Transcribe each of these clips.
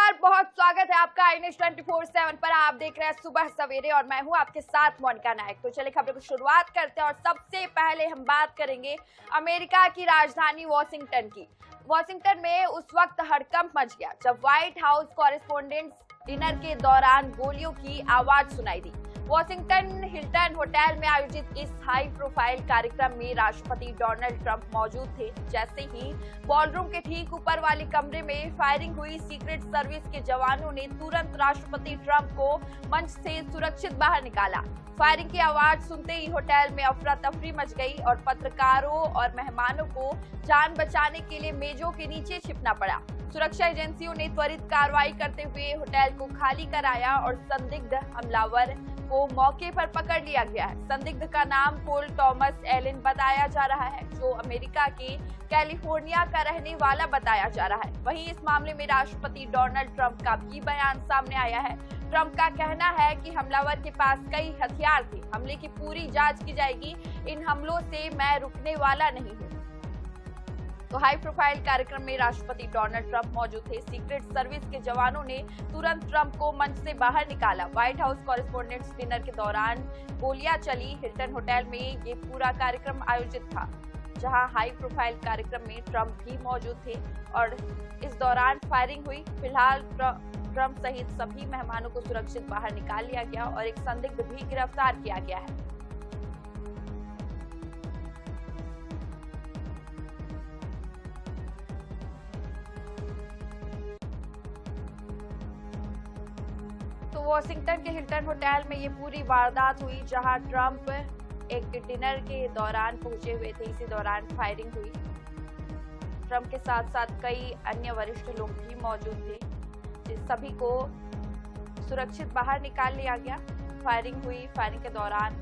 नमस्कार, बहुत स्वागत है आपका आई न्यूज़ 24/7 पर। आप देख रहे हैं सुबह सवेरे और मैं हूं आपके साथ मोनिका नायक। तो चलिए खबरों की शुरुआत करते हैं और सबसे पहले हम बात करेंगे अमेरिका की राजधानी वॉशिंगटन की। वॉशिंगटन में उस वक्त हड़कंप मच गया जब व्हाइट हाउस कॉरेस्पोंडेंट्स डिनर के दौरान गोलियों की आवाज सुनाई दी। वॉशिंगटन हिल्टन होटल में आयोजित इस हाई प्रोफाइल कार्यक्रम में राष्ट्रपति डोनाल्ड ट्रंप मौजूद थे। जैसे ही बॉलरूम के ठीक ऊपर वाले कमरे में फायरिंग हुई, सीक्रेट सर्विस के जवानों ने तुरंत राष्ट्रपति ट्रंप को मंच से सुरक्षित बाहर निकाला। फायरिंग की आवाज सुनते ही होटल में अफरा तफरी मच गई और पत्रकारों और मेहमानों को जान बचाने के लिए मेजों के नीचे छिपना पड़ा। सुरक्षा एजेंसियों ने त्वरित कार्रवाई करते हुए होटल को खाली कराया और संदिग्ध हमलावर को मौके पर पकड़ लिया गया है। संदिग्ध का नाम पोल थॉमस एलन बताया जा रहा है, जो अमेरिका के कैलिफोर्निया का रहने वाला बताया जा रहा है। वहीं इस मामले में राष्ट्रपति डोनाल्ड ट्रंप का भी बयान सामने आया है। ट्रंप का कहना है कि हमलावर के पास कई हथियार थे। हमले की पूरी जांच की जाएगी। इन हमलों से मैं रुकने वाला नहीं हूँ। तो हाई प्रोफाइल कार्यक्रम में राष्ट्रपति डोनाल्ड ट्रंप मौजूद थे। सीक्रेट सर्विस के जवानों ने तुरंत ट्रंप को मंच से बाहर निकाला। व्हाइट हाउस कॉरेस्पोंडेंट्स डिनर के दौरान गोलियां चली। हिल्टन होटल में ये पूरा कार्यक्रम आयोजित था, जहां हाई प्रोफाइल कार्यक्रम में ट्रंप भी मौजूद थे और इस दौरान फायरिंग हुई। फिलहाल ट्रंप सहित सभी मेहमानों को सुरक्षित बाहर निकाल लिया गया और एक संदिग्ध भी गिरफ्तार किया गया है। तो वॉशिंगटन के हिल्टन होटल में ये पूरी वारदात हुई, जहां ट्रंप एक डिनर के दौरान पहुंचे हुए थे। इसी दौरान फायरिंग हुई। ट्रंप के साथ साथ कई अन्य वरिष्ठ लोग भी मौजूद थे। जिस सभी को सुरक्षित बाहर निकाल लिया गया। फायरिंग हुई। फायरिंग के दौरान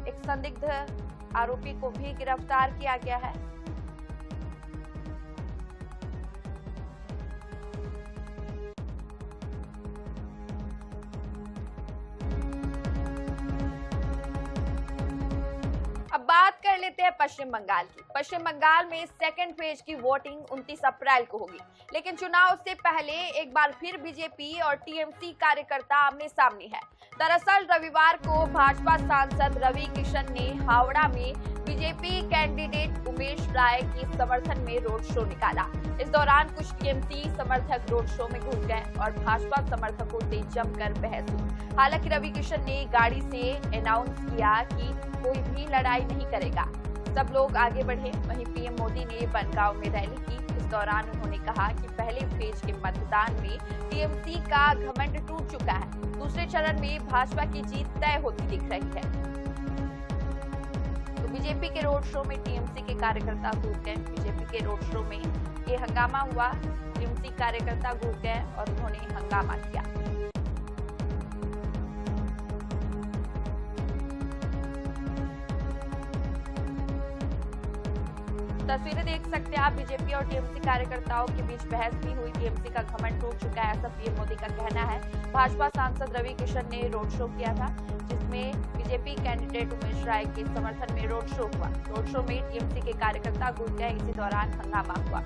एक संदिग्ध आरोपी को भी गिरफ्तार किया गया है। अब बात कर लेते हैं पश्चिम बंगाल की। पश्चिम बंगाल में सेकेंड फेज की वोटिंग 29 अप्रैल को होगी, लेकिन चुनाव से पहले एक बार फिर बीजेपी और टीएमसी कार्यकर्ता आमने सामने है। दरअसल रविवार को भाजपा सांसद रवि किशन ने हावड़ा में बीजेपी कैंडिडेट उमेश राय के समर्थन में रोड शो निकाला। इस दौरान कुछ टीएमसी समर्थक रोड शो में घुस गए और भाजपा समर्थकों से जमकर बहस हुई। हालांकि रवि किशन ने गाड़ी से अनाउंस किया कि कोई भी लड़ाई नहीं करेगा, सब लोग आगे बढ़े। वहीं पीएम मोदी ने बनगांव में रैली की। इस दौरान उन्होंने कहा कि पहले फेज के मतदान में टीएमसी का घमंड टूट चुका है। दूसरे चरण में भाजपा की जीत तय होती दिख रही है। तो बीजेपी के रोड शो में टीएमसी के कार्यकर्ता घुस गए। बीजेपी के रोड शो में ये हंगामा हुआ। टीएमसी कार्यकर्ता घुस गए और उन्होंने हंगामा किया। तस्वीरें देख सकते हैं आप। बीजेपी और टीएमसी कार्यकर्ताओं के बीच बहस भी हुई। टीएमसी का घमंड टूट चुका है, ऐसा पीएम मोदी का कहना है। भाजपा सांसद रवि किशन ने रोड शो किया था, जिसमें बीजेपी कैंडिडेट उमेश राय के समर्थन में रोड शो हुआ। रोड शो में टीएमसी के कार्यकर्ता घुस गए। इसी दौरान हंगामा हुआ।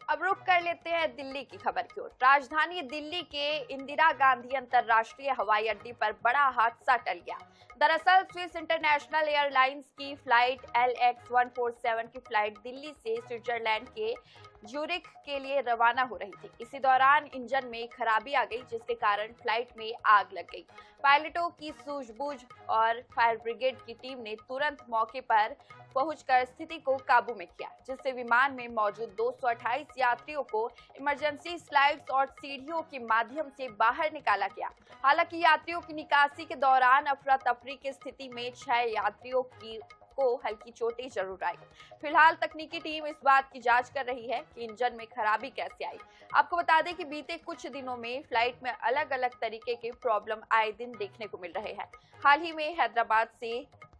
अब रुक कर लेते हैं दिल्ली की खबर की ओर। राजधानी दिल्ली के इंदिरा गांधी अंतर्राष्ट्रीय हवाई अड्डे पर बड़ा हादसा टल गया। दरअसल स्विस इंटरनेशनल एयरलाइंस की फ्लाइट LX-147 की फ्लाइट दिल्ली से स्विट्जरलैंड के ज्यूरिख के लिए रवाना हो रही थी। इसी दौरान इंजन में खराबी आ गई, जिसके कारण फ्लाइट में आग लग गई। पायलटों की सूझबूझ और फायर ब्रिगेड की टीम ने तुरंत मौके पर पहुंचकर स्थिति को काबू में किया, जिससे विमान में मौजूद 228 यात्रियों को इमरजेंसी स्लाइड्स और सीढ़ियों के माध्यम से बाहर निकाला गया। हालांकि यात्रियों की निकासी के दौरान अफरा तफरी की स्थिति में 6 यात्रियों को हल्की चोटें जरूर आई। फिलहाल तकनीकी टीम इस बात की जांच कर रही है कि इंजन में खराबी कैसे आई। आपको बता दें कि बीते कुछ दिनों में फ्लाइट में अलग अलग तरीके के प्रॉब्लम आए दिन देखने को मिल रहे हैं। हाल ही में हैदराबाद से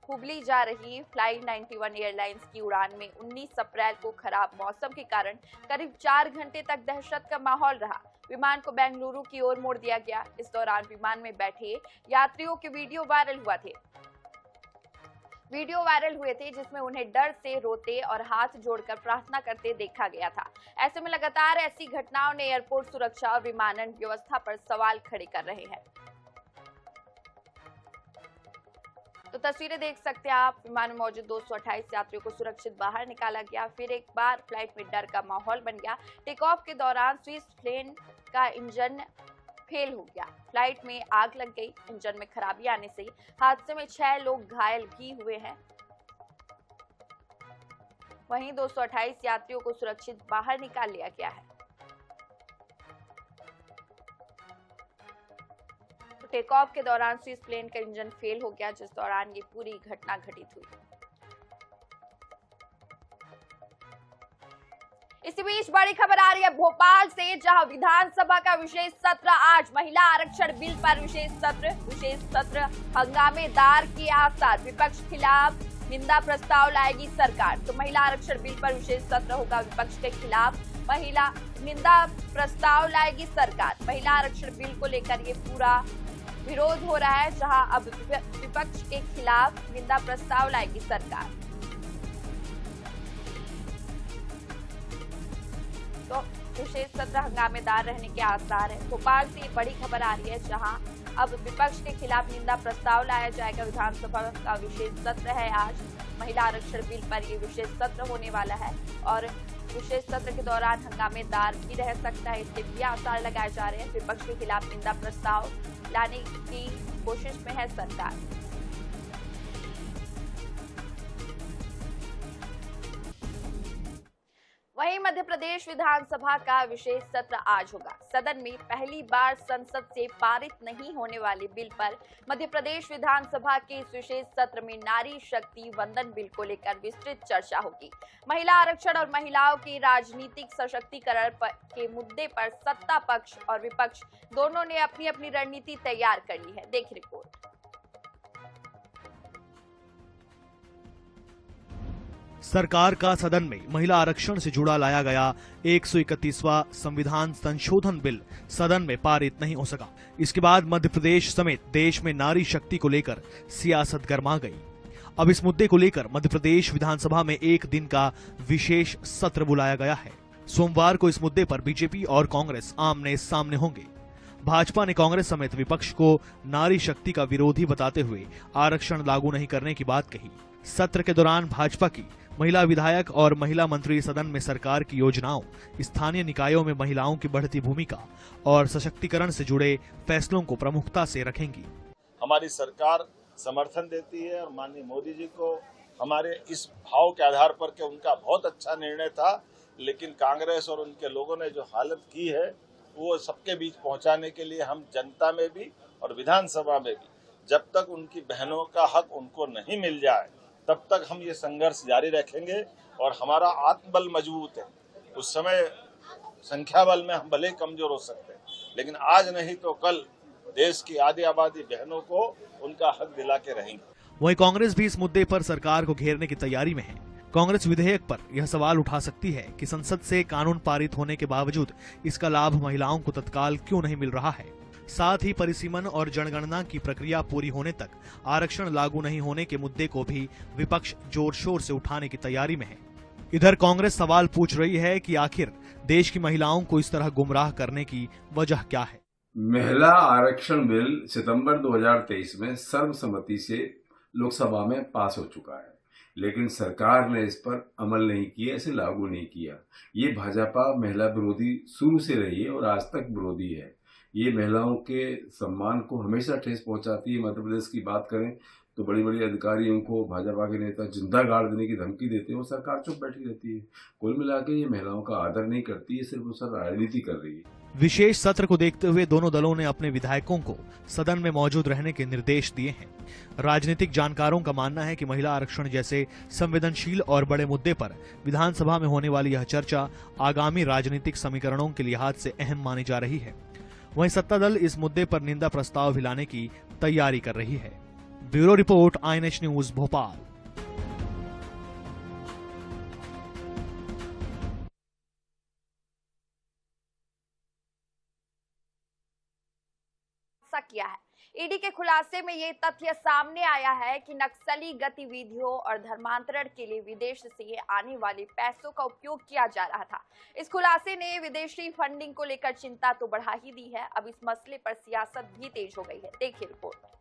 हुबली जा रही फ्लाइट 91 एयरलाइंस की उड़ान में 19 अप्रैल को खराब मौसम के कारण करीब 4 घंटे तक दहशत का माहौल रहा। विमान को बेंगलुरु की ओर मोड़ दिया गया। इस दौरान विमान में बैठे यात्रियों के वीडियो वायरल हुए थे जिसमें उन्हें डर से रोते और हाथ जोड़कर प्रार्थना करते देखा गया था। ऐसे में लगातार ऐसी घटनाओं ने एयरपोर्ट सुरक्षा और विमानन व्यवस्था पर सवाल खड़े कर रहे हैं। तो तस्वीरें देख सकते हैं आप, विमान में मौजूद 228 यात्रियों को सुरक्षित बाहर निकाला गया। फिर एक बार फ्लाइट में डर का माहौल बन गया। टेक ऑफ के दौरान स्विस प्लेन का इंजन फेल हो गया। फ्लाइट में आग लग गई। इंजन में खराबी आने से हादसे में 6 लोग घायल भी हुए हैं। वहीं 228 यात्रियों को सुरक्षित बाहर निकाल लिया गया है। टेक ऑफ के दौरान स्विस प्लेन का इंजन फेल हो गया, जिस दौरान ये पूरी घटना घटित हुई। इसी बीच बड़ी खबर आ रही है भोपाल से, जहां विधानसभा का विशेष सत्र आज। महिला आरक्षण बिल पर विशेष सत्र हंगामेदार के आसार। विपक्ष खिलाफ निंदा प्रस्ताव लाएगी सरकार। तो महिला आरक्षण बिल पर विशेष सत्र होगा। विपक्ष के खिलाफ महिला निंदा प्रस्ताव लाएगी सरकार। महिला आरक्षण बिल को लेकर ये पूरा विरोध हो रहा है, जहां अब विपक्ष के खिलाफ निंदा प्रस्ताव लाएगी सरकार। तो विशेष सत्र हंगामेदार रहने के आसार है। भोपाल से बड़ी खबर आ रही है, जहां अब विपक्ष के खिलाफ निंदा प्रस्ताव लाया जाएगा। विधानसभा का विशेष सत्र है आज। महिला आरक्षण बिल पर ये विशेष सत्र होने वाला है और विशेष सत्र के दौरान हंगामेदार भी रह सकता है, इसके भी आसार लगाए जा रहे हैं। विपक्ष के खिलाफ निंदा प्रस्ताव लाने की कोशिश में है सरकार। वहीं मध्य प्रदेश विधानसभा का विशेष सत्र आज होगा। सदन में पहली बार संसद से पारित नहीं होने वाले बिल पर मध्य प्रदेश विधानसभा के इस विशेष सत्र में नारी शक्ति वंदन बिल को लेकर विस्तृत चर्चा होगी। महिला आरक्षण और महिलाओं के राजनीतिक सशक्तिकरण के मुद्दे पर सत्ता पक्ष और विपक्ष दोनों ने अपनी अपनी रणनीति तैयार कर ली है। देखिए रिपोर्ट। सरकार का सदन में महिला आरक्षण से जुड़ा लाया गया 131वां संविधान संशोधन बिल सदन में पारित नहीं हो सका। इसके बाद मध्य प्रदेश समेत देश में नारी शक्ति को लेकर सियासत गर्मा गई। अब इस मुद्दे को लेकर मध्य प्रदेश विधानसभा में एक दिन का विशेष सत्र बुलाया गया है। सोमवार को इस मुद्दे पर बीजेपी और कांग्रेस आमने सामने होंगे। भाजपा ने कांग्रेस समेत विपक्ष को नारी शक्ति का विरोधी बताते हुए आरक्षण लागू नहीं करने की बात कही। सत्र के दौरान भाजपा की महिला विधायक और महिला मंत्री सदन में सरकार की योजनाओं, स्थानीय निकायों में महिलाओं की बढ़ती भूमिका और सशक्तिकरण से जुड़े फैसलों को प्रमुखता से रखेंगी। हमारी सरकार समर्थन देती है और माननीय मोदी जी को हमारे इस भाव के आधार पर कि उनका बहुत अच्छा निर्णय था, लेकिन कांग्रेस और उनके लोगों ने जो हालत की है वो सबके बीच पहुंचाने के लिए हम जनता में भी और विधानसभा में भी जब तक उनकी बहनों का हक उनको नहीं मिल जाए तब तक हम ये संघर्ष जारी रखेंगे और हमारा आत्मबल मजबूत है। उस समय संख्या बल में हम भले कमजोर हो सकते हैं, लेकिन आज नहीं तो कल देश की आधी आबादी बहनों को उनका हक दिला के रहेंगे। वहीं कांग्रेस भी इस मुद्दे पर सरकार को घेरने की तैयारी में है। कांग्रेस विधेयक पर यह सवाल उठा सकती है कि संसद से कानून पारित होने के बावजूद इसका लाभ महिलाओं को तत्काल क्यों नहीं मिल रहा है। साथ ही परिसीमन और जनगणना की प्रक्रिया पूरी होने तक आरक्षण लागू नहीं होने के मुद्दे को भी विपक्ष जोर शोर से उठाने की तैयारी में है। इधर कांग्रेस सवाल पूछ रही है कि आखिर देश की महिलाओं को इस तरह गुमराह करने की वजह क्या है। महिला आरक्षण बिल सितंबर 2023 में सर्वसम्मति से लोकसभा में पास हो चुका है, लेकिन सरकार ने इस पर अमल नहीं किया, इसे लागू नहीं किया। ये भाजपा महिला विरोधी शुरू से रही है और आज तक विरोधी है। ये महिलाओं के सम्मान को हमेशा ठेस पहुंचाती है। मध्य प्रदेश की बात करें तो बड़ी बड़ी अधिकारियों को भाजपा के नेता जिंदा गाड़ देने की धमकी देते हैं और सरकार चुप बैठी रहती है। कुल मिला के ये महिलाओं का आदर नहीं करती है, सिर्फ वो सब राजनीति कर रही है। विशेष सत्र को देखते हुए दोनों दलों ने अपने विधायकों को सदन में मौजूद रहने के निर्देश दिए हैं। राजनीतिक जानकारों का मानना है कि महिला आरक्षण जैसे संवेदनशील और बड़े मुद्दे पर विधानसभा में होने वाली यह चर्चा आगामी राजनीतिक समीकरणों के लिहाज से अहम मानी जा रही है। वहीं सत्ता दल इस मुद्दे पर निंदा प्रस्ताव भी लाने की तैयारी कर रही है। Bureau report, INH news Bhopal. किया है। ईडी के खुलासे में ये तथ्य सामने आया है कि नक्सली गतिविधियों और धर्मांतरण के लिए विदेश से आने वाले पैसों का उपयोग किया जा रहा था। इस खुलासे ने विदेशी फंडिंग को लेकर चिंता तो बढ़ा ही दी है, अब इस मसले पर सियासत भी तेज हो गई है। देखिए रिपोर्ट।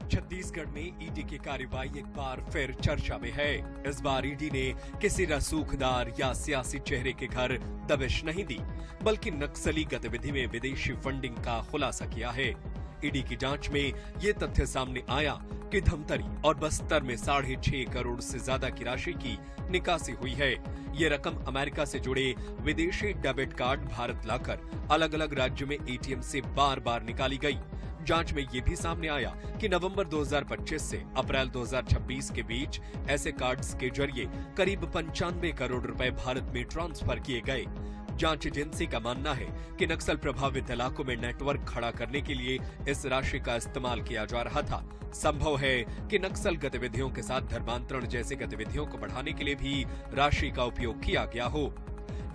छत्तीसगढ़ में ईडी की कार्रवाई एक बार फिर चर्चा में है। इस बार ईडी ने किसी रसूखदार या सियासी चेहरे के घर दबिश नहीं दी, बल्कि नक्सली गतिविधि में विदेशी फंडिंग का खुलासा किया है। ईडी की जांच में ये तथ्य सामने आया कि धमतरी और बस्तर में 6.5 करोड़ से ज्यादा की राशि की निकासी हुई है। ये रकम अमेरिका से जुड़े विदेशी डेबिट कार्ड भारत लाकर अलग अलग राज्यों में ATM से बार बार निकाली गई। जांच में ये भी सामने आया कि नवंबर 2025 से अप्रैल 2026 के बीच ऐसे कार्ड्स के जरिए करीब 95 करोड़ रुपए भारत में ट्रांसफर किए गए। जांच एजेंसी का मानना है कि नक्सल प्रभावित इलाकों में नेटवर्क खड़ा करने के लिए इस राशि का इस्तेमाल किया जा रहा था। संभव है कि नक्सल गतिविधियों के साथ धर्मांतरण जैसी गतिविधियों को बढ़ाने के लिए भी राशि का उपयोग किया गया हो।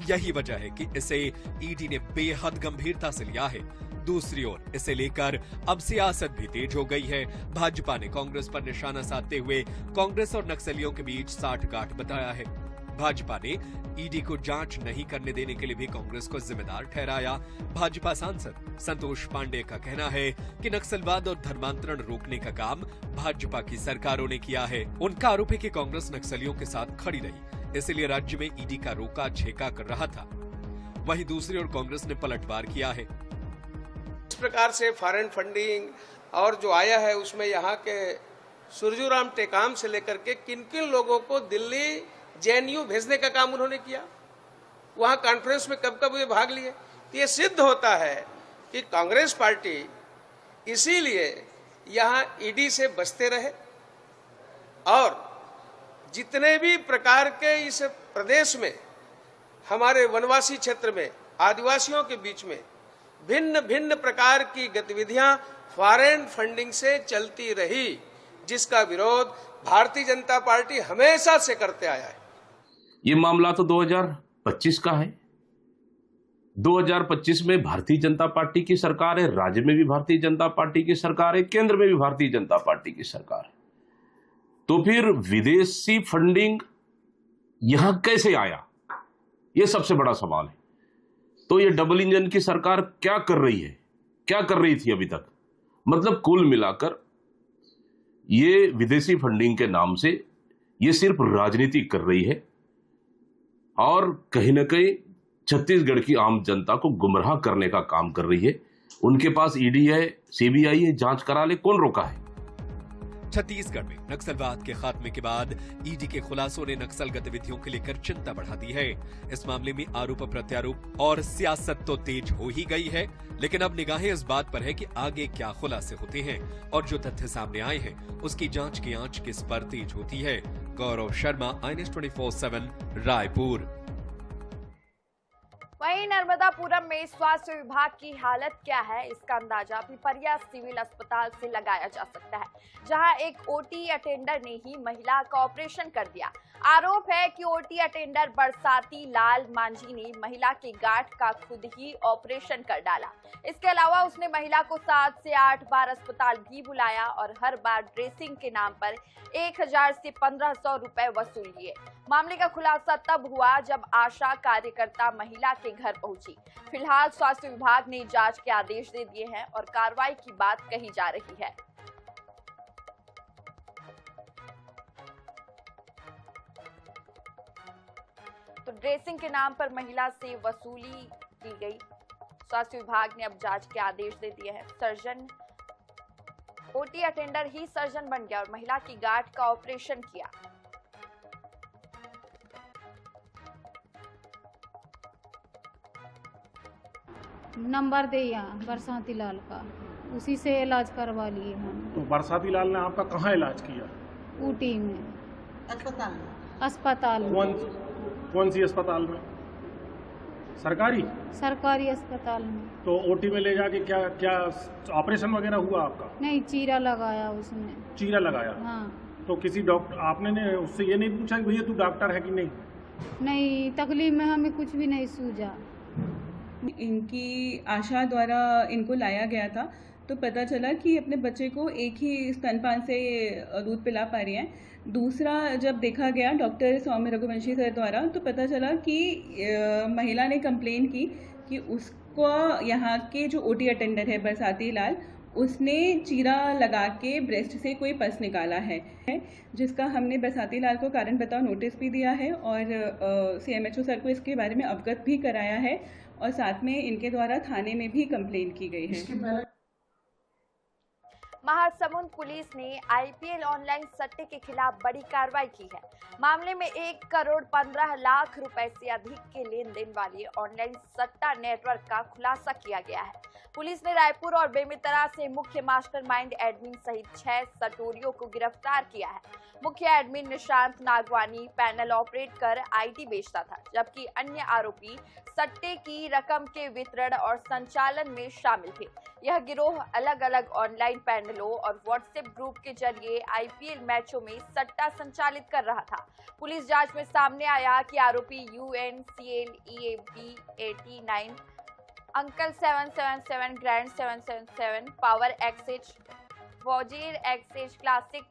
यही वजह है कि इसे ईडी ने बेहद गंभीरता से लिया है। दूसरी ओर इसे लेकर अब सियासत भी तेज हो गई है। भाजपा ने कांग्रेस पर निशाना साधते हुए कांग्रेस और नक्सलियों के बीच साठगांठ बताया है। भाजपा ने ईडी को जांच नहीं करने देने के लिए भी कांग्रेस को जिम्मेदार ठहराया। भाजपा सांसद संतोष पांडे का कहना है कि नक्सलवाद और धर्मांतरण रोकने का काम भाजपा की सरकारों ने किया है। उनका आरोप है कि कांग्रेस नक्सलियों के साथ खड़ी रही, इसलिए राज्य में ईडी का रोका छेका कर रहा था। वहीं दूसरी ओर कांग्रेस ने पलटवार किया है। इस प्रकार से फॉरेन फंडिंग और जो आया है उसमें यहाँ के सुरजूराम टेकाम से लेकर के किन किन लोगों को दिल्ली JNU भेजने का काम उन्होंने किया, वहाँ कॉन्फ्रेंस में कब कब वे भाग लिए। ये सिद्ध होता है कि कांग्रेस पार्टी इसीलिए यहाँ ईडी से बचते रहे और जितने भी प्रकार के इस प्रदेश में हमारे वनवासी क्षेत्र में आदिवासियों के बीच में भिन्न भिन्न प्रकार की गतिविधियां फॉरेन फंडिंग से चलती रही, जिसका विरोध भारतीय जनता पार्टी हमेशा से करते आया है। ये मामला तो 2025 का है। 2025 में भारतीय जनता पार्टी की सरकार है, राज्य में भी भारतीय जनता पार्टी की सरकार है, केंद्र में भी भारतीय जनता पार्टी की सरकार है। तो फिर विदेशी फंडिंग यहां कैसे आया, यह सबसे बड़ा सवाल है। तो ये डबल इंजन की सरकार क्या कर रही है, क्या कर रही थी अभी तक? मतलब कुल मिलाकर ये विदेशी फंडिंग के नाम से ये सिर्फ राजनीति कर रही है और कहीं ना कहीं छत्तीसगढ़ की आम जनता को गुमराह करने का काम कर रही है। उनके पास ईडी है, CBI है, जांच करा ले, कौन रोका है? छत्तीसगढ़ में नक्सलवाद के खात्मे के बाद ईडी के खुलासों ने नक्सल गतिविधियों को लेकर चिंता बढ़ा दी है। इस मामले में आरोप प्रत्यारोप और सियासत तो तेज हो ही गई है, लेकिन अब निगाहें इस बात पर है कि आगे क्या खुलासे होते हैं और जो तथ्य सामने आए हैं उसकी जांच की आंच किस पर तेज होती है। गौरव शर्मा, INH 24/7 रायपुर। वहीं नर्मदापुरम में स्वास्थ्य विभाग की हालत क्या है, इसका अंदाजा पिपरिया सिविल अस्पताल से लगाया जा सकता है, जहां एक OT अटेंडर ने ही महिला का ऑपरेशन कर दिया। आरोप है कि OT अटेंडर बरसाती लाल मांझी ने महिला के गांठ का खुद ही ऑपरेशन कर डाला। इसके अलावा उसने महिला को 7 से 8 बार अस्पताल भी बुलाया और हर बार ड्रेसिंग के नाम पर 1000 से 1500 रुपए वसूल लिए। मामले का खुलासा तब हुआ जब आशा कार्यकर्ता महिला के घर पहुंची। फिलहाल स्वास्थ्य विभाग ने जांच के आदेश दे दिए हैं और कार्रवाई की बात कही जा रही है। तो ड्रेसिंग के नाम पर महिला से वसूली की गई। स्वास्थ्य विभाग ने अब जांच के आदेश दे दिए हैं। सर्जन OT अटेंडर ही सर्जन बन गया और महिला की गांठ का ऑपरेशन किया। नंबर दे यहाँ बरसाती लाल का, उसी से इलाज करवा लिए हम। तो बरसाती लाल ने आपका कहाँ इलाज किया? ऊटी में। अस्पताल में। कौन सी अस्पताल में? सरकारी? सरकारी अस्पताल में। तो ओटी में ले जाके क्या क्या ऑपरेशन वगैरह हुआ आपका? नहीं, चीरा लगाया उसने। चीरा लगाया? हाँ। तो किसी डॉक्टर आपने ने उससे ये नहीं पूछा कि भैया तू डॉक्टर है कि नहीं? नहीं, तकलीफ में हमें कुछ भी नहीं सूझा। इनकी आशा द्वारा इनको लाया गया था, तो पता चला कि अपने बच्चे को एक ही स्तनपान से दूध पिला पा रही हैं। दूसरा जब देखा गया डॉक्टर सौम्य रघुवंशी सर द्वारा, तो पता चला कि महिला ने कंप्लेन की कि उसको यहाँ के जो ओटी अटेंडर है बरसाती लाल, उसने चीरा लगा के ब्रेस्ट से कोई पस निकाला है, जिसका हमने बरसाती लाल को कारण बताओ नोटिस भी दिया है और CMHO सर को इसके बारे में अवगत भी कराया है और साथ में इनके द्वारा थाने में भी कंप्लेन की गई है। महासमुंद पुलिस ने IPL ऑनलाइन सट्टे के खिलाफ बड़ी कार्रवाई की है। मामले में 1 करोड़ 15 लाख रुपए से अधिक के लेन देन वाले ऑनलाइन सट्टा नेटवर्क का खुलासा किया गया है। पुलिस ने रायपुर और बेमेतरा से मुख्य मास्टरमाइंड एडमिन सहित 6 सटोरियों को गिरफ्तार किया है। मुख्य admin Nishant Nagwani panel operate कर IT बेचता था, जबकि अन्य आरोपी सट्टे की रकम के वितरण और संचालन में शामिल थे। यह गिरोह अलग अलग ऑनलाइन पैनलों और व्हाट्सएप ग्रुप के जरिए IPL मैचों में सट्टा संचालित कर रहा था। पुलिस जांच में सामने आया कि आरोपी UNCL EAB 89 uncle 777 grand 777 power XH वॉजिर XH classic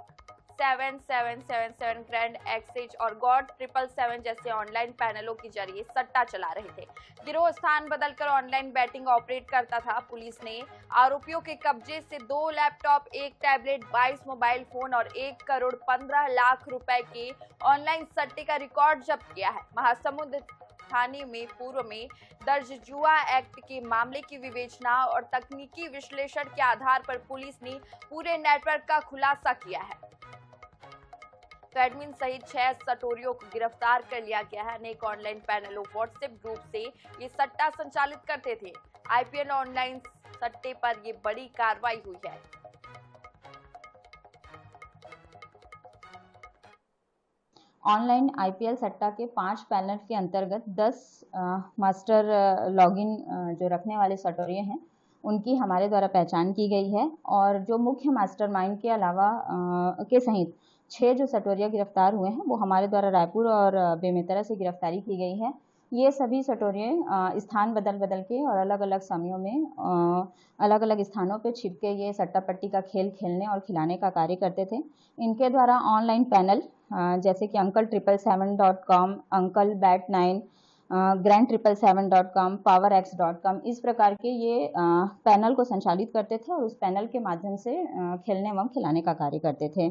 7777 grand XH और गॉड 777 जैसे ऑनलाइन पैनलों के जरिए सट्टा चला रहे थे। गिरोह स्थान बदलकर ऑनलाइन बैटिंग ऑपरेट करता था। पुलिस ने आरोपियों के कब्जे से 2 लैपटॉप, 1 टैबलेट, 22 मोबाइल फोन और 1 करोड़ 15 लाख रुपए के ऑनलाइन सट्टे का रिकॉर्ड जब्त किया है। महासमुंद थाने में पूर्व में दर्ज जुआ एक्ट के मामले की विवेचना और तकनीकी विश्लेषण के आधार पर पुलिस ने पूरे नेटवर्क का खुलासा किया है। तो एडमिन सहित 6 सटोरियों को गिरफ्तार कर लिया गया है। अनेक ऑनलाइन पैनलों व्हाट्सएप ग्रुप से ये सट्टा संचालित करते थे। IPL ऑनलाइन सट्टे पर ये बड़ी कार्रवाई हुई है। ऑनलाइन IPL सट्टा के 5 पैनल के अंतर्गत 10 मास्टर लॉगिन जो रखने वाले सटोरिये हैं उनकी हमारे द्वारा पहचान की गई है और जो मुख्य मास्टरमाइंड के अलावा के सहित 6 जो सटोरिया गिरफ्तार हुए हैं वो हमारे द्वारा रायपुर और बेमेतरा से गिरफ्तारी की गई है। ये सभी सटोरिये स्थान बदल के और अलग अलग समयों में अलग अलग स्थानों पे छिप के ये सट्टा पट्टी का खेल खेलने और खिलाने का कार्य करते थे। इनके द्वारा ऑनलाइन पैनल जैसे कि uncle 777.com, uncle बैट9, grand 777.com, powerx.com इस प्रकार के ये पैनल को संचालित करते थे और उस पैनल के माध्यम से खेलने एवं खिलाने का कार्य करते थे।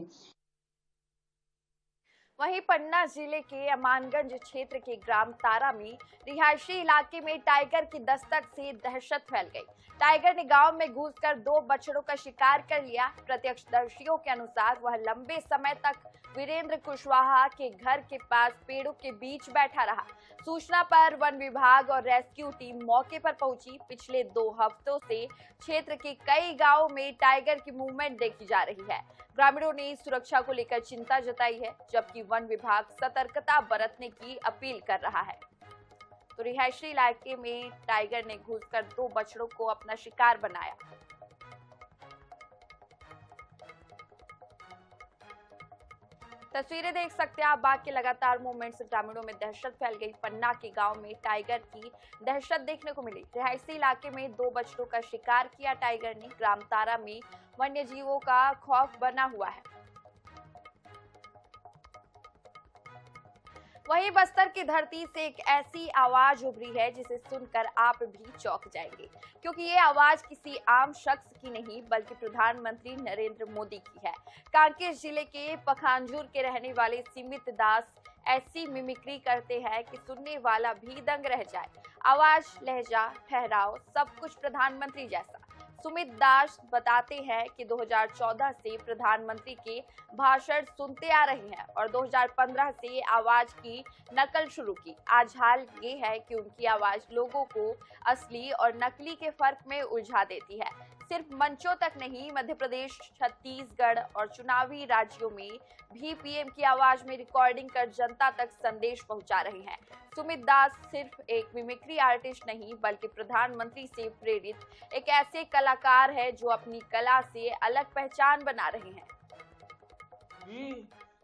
वहीं पन्ना जिले के अमानगंज क्षेत्र के ग्राम तारा में रिहायशी इलाके में टाइगर की दस्तक से दहशत फैल गई। टाइगर ने गांव में घुसकर 2 बछड़ों का शिकार कर लिया। प्रत्यक्षदर्शियों के अनुसार वह लंबे समय तक वीरेंद्र कुशवाहा के घर के पास पेड़ों के बीच बैठा रहा। सूचना पर वन विभाग और रेस्क्यू टीम मौके पर पहुंची। पिछले 2 हफ्तों से क्षेत्र के कई गांवों में टाइगर की मूवमेंट देखी जा रही है। ग्रामीणों ने सुरक्षा को लेकर चिंता जताई है, जबकि वन विभाग सतर्कता बरतने की अपील कर रहा है। तो रिहायशी इलाके में टाइगर ने घुसकर 2 बछड़ों को अपना शिकार बनाया। तस्वीरें देख सकते हैं आप। बाघ के लगातार मूवमेंट से ग्रामीणों में दहशत फैल गई। पन्ना के गांव में टाइगर की दहशत देखने को मिली। रिहायशी इलाके में 2 बछड़ों का शिकार किया टाइगर ने। ग्राम तारा में वन्य जीवों का खौफ बना हुआ है। वहीं बस्तर की धरती से एक ऐसी आवाज उभरी है जिसे सुनकर आप भी चौंक जाएंगे, क्योंकि ये आवाज किसी आम शख्स की नहीं बल्कि प्रधानमंत्री नरेंद्र मोदी की है। कांकेर जिले के पखांजूर के रहने वाले सीमित दास ऐसी मिमिक्री करते हैं कि सुनने वाला भी दंग रह जाए। आवाज, लहजा, ठहराव सब कुछ प्रधानमंत्री जैसा। सुमित दास बताते हैं कि 2014 से प्रधानमंत्री के भाषण सुनते आ रहे हैं और 2015 से आवाज की नकल शुरू की। आज हाल ये है कि उनकी आवाज लोगों को असली और नकली के फर्क में उलझा देती है। सिर्फ मंचों तक नहीं, मध्य प्रदेश, छत्तीसगढ़ और चुनावी राज्यों में भी पीएम की आवाज में रिकॉर्डिंग कर जनता तक संदेश पहुंचा रहे हैं। सुमित दास सिर्फ एक मिमिक्री आर्टिस्ट नहीं, बल्कि प्रधानमंत्री से प्रेरित एक ऐसे कलाकार है जो अपनी कला से अलग पहचान बना रहे हैं।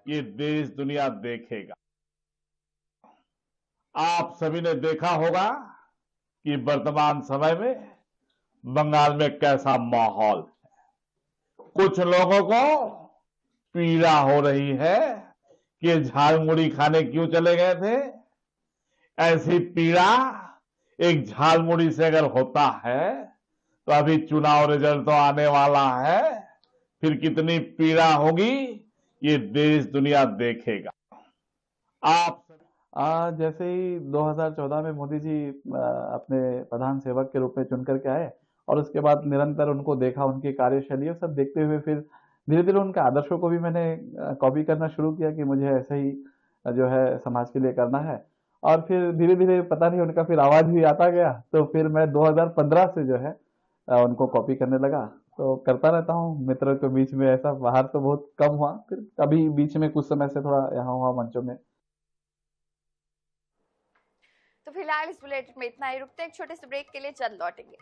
ये देश दुनिया देखेगा। आप सभी ने देखा होगा कि वर्तमान समय में बंगाल में कैसा माहौल है। कुछ लोगों को पीड़ा हो रही है कि झालमुड़ी खाने क्यों चले गए थे। ऐसी पीड़ा एक झालमुड़ी से अगर होता है तो अभी चुनाव रिजल्ट तो आने वाला है, फिर कितनी पीड़ा होगी ये देश दुनिया देखेगा। आप जैसे ही 2014 में मोदी जी अपने प्रधान सेवक के रूप में चुन करके आए और उसके बाद निरंतर उनको देखा, उनकी कार्यशैली सब देखते हुए फिर धीरे धीरे उनके आदर्शों को भी मैंने कॉपी करना शुरू किया कि मुझे ऐसे ही जो है समाज के लिए करना है। और फिर धीरे धीरे पता नहीं उनका फिर आवाज भी आता गया, तो फिर मैं 2015 से जो है उनको कॉपी करने लगा। तो करता रहता हूँ मित्रों के बीच में, ऐसा बाहर तो बहुत कम हुआ, फिर कभी बीच में कुछ समय से थोड़ा यहाँ हुआ मंचों में। तो फिलहाल इस बुलेटिन में इतना ही, रुकते हैं एक छोटे से ब्रेक के लिए, चल लौटेंगे।